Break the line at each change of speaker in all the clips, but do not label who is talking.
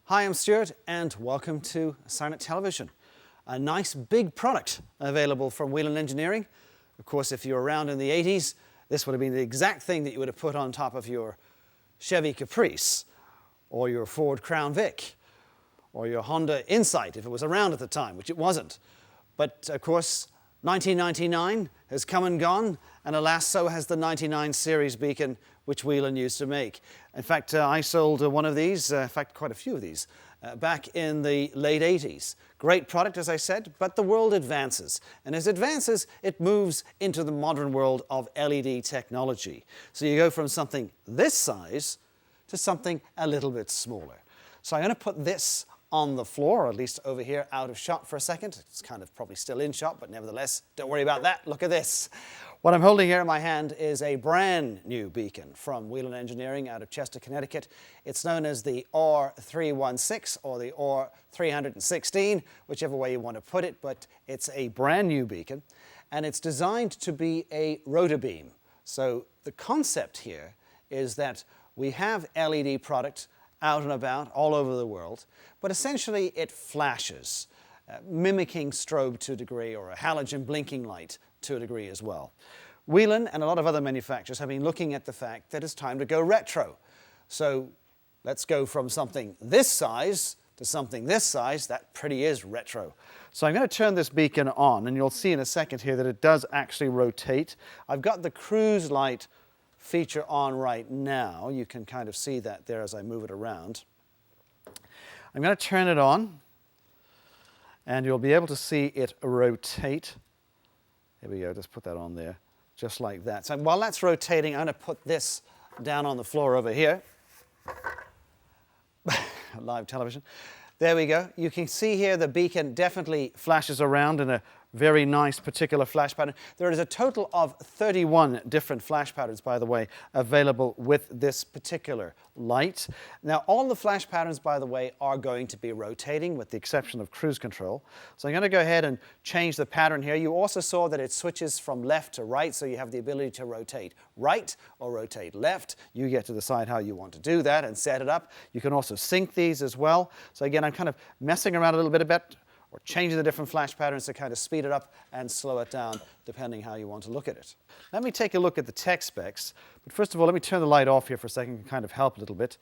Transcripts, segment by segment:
Hi, I'm Stuart and welcome to SIRENNET Television. A nice big product available from Whelen Engineering. Of course, if you were around in the 80s, this would have been the exact thing that you would have put on top of your Chevy Caprice or your Ford Crown Vic or your Honda Insight if it was around at the time, which it wasn't. But of course, 1999 has come and gone, and alas, so has the 99 series beacon which Whelen used to make. In fact, I sold one of these, in fact quite a few of these, back in the late 80s. Great product, as I said, but the world advances. And as it advances, it moves into the modern world of LED technology. So you go from something this size to something a little bit smaller. So I'm going to put this on the floor, or at least over here out of shot for a second. It's kind of probably still in shot, but nevertheless, don't worry about that. Look at this. What I'm holding here in my hand is a brand new beacon from Whelen Engineering out of Chester, Connecticut. It's known as the R316 or the R316, whichever way you want to put it, but it's a brand new beacon, and it's designed to be a ROTA-BEAM. So the concept here is that we have LED product out and about all over the world, but essentially it flashes, mimicking strobe to a degree, or a halogen blinking light to a degree as well. Whelen and a lot of other manufacturers have been looking at the fact that it's time to go retro. So let's go from something this size to something this size. That pretty is retro. So I'm going to turn this beacon on, and you'll see in a second here that it does actually rotate. I've got the cruise light feature on right now. You can kind of see that there as I move it around. I'm going to turn it on, and you'll be able to see it rotate. Here we go, just put that on there, just like that. So while that's rotating, I'm going to put this down on the floor over here. Live television. There we go. You can see here the beacon definitely flashes around in a very nice particular flash pattern. There is a total of 31 different flash patterns, by the way, available with this particular light. Now, all the flash patterns, by the way, are going to be rotating with the exception of cruise control. So I'm going to go ahead and change the pattern here. You also saw that it switches from left to right, so you have the ability to rotate right or rotate left. You get to decide how you want to do that and set it up. You can also sync these as well. So again, I'm kind of messing around a little bit, or changing the different flash patterns to kind of speed it up and slow it down, depending how you want to look at it. Let me take a look at the tech specs. But first of all, let me turn the light off here for a second and kind of help a little bit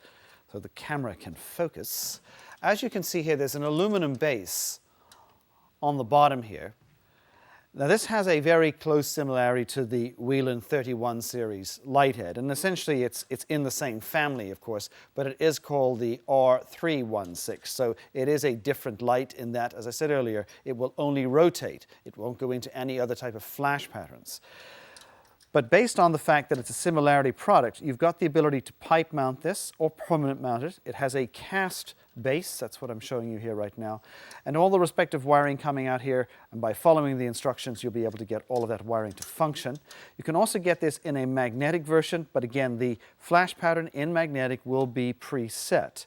so the camera can focus. As you can see here, there's an aluminum base on the bottom here. Now, this has a very close similarity to the Whelen 31 series light head, and essentially it's in the same family, of course, but it is called the R316. So it is a different light in that, as I said earlier, it will only rotate. It won't go into any other type of flash patterns. But based on the fact that it's a similarity product, you've got the ability to pipe mount this or permanent mount it. It has a cast base, that's what I'm showing you here right now, and all the respective wiring coming out here, and by following the instructions you'll be able to get all of that wiring to function. You can also get this in a magnetic version, but again the flash pattern in magnetic will be preset.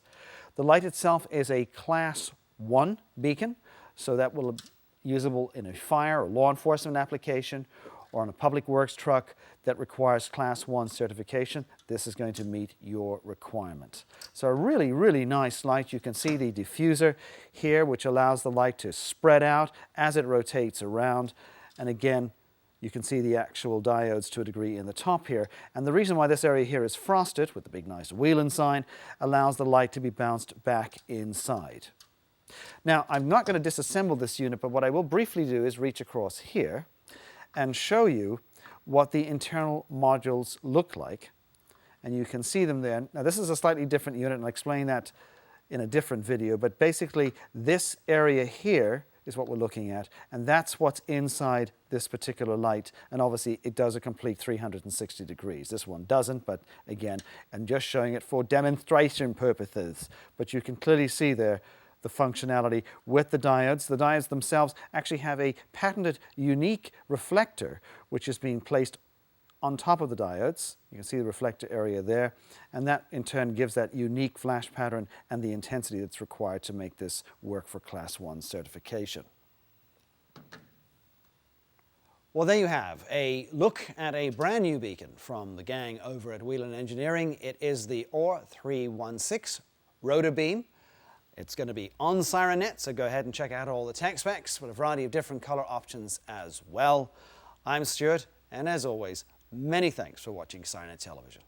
The light itself is a Class 1 beacon, so that will be usable in a fire or law enforcement application or on a public works truck that requires Class 1 certification. This is going to meet your requirement. So a really, really nice light. You can see the diffuser here, which allows the light to spread out as it rotates around. And again, you can see the actual diodes to a degree in the top here. And the reason why this area here is frosted with the big nice Whelen sign allows the light to be bounced back inside. Now, I'm not going to disassemble this unit, but what I will briefly do is reach across here and show you what the internal modules look like. And you can see them there. Now, this is a slightly different unit, and I'll explain that in a different video. But basically, this area here is what we're looking at, and that's what's inside this particular light. And obviously, it does a complete 360 degrees. This one doesn't, but again, I'm just showing it for demonstration purposes. But you can clearly see there the functionality with the diodes. The diodes themselves actually have a patented unique reflector which is being placed on top of the diodes. You can see the reflector area there, and that in turn gives that unique flash pattern and the intensity that's required to make this work for Class 1 certification. Well, there you have a look at a brand new beacon from the gang over at Whelen Engineering. It is the R316 ROTA-BEAM. It's going to be on SIRENNET, so go ahead and check out all the tech specs with a variety of different color options as well. I'm Stuart, and as always, many thanks for watching SIRENNET Television.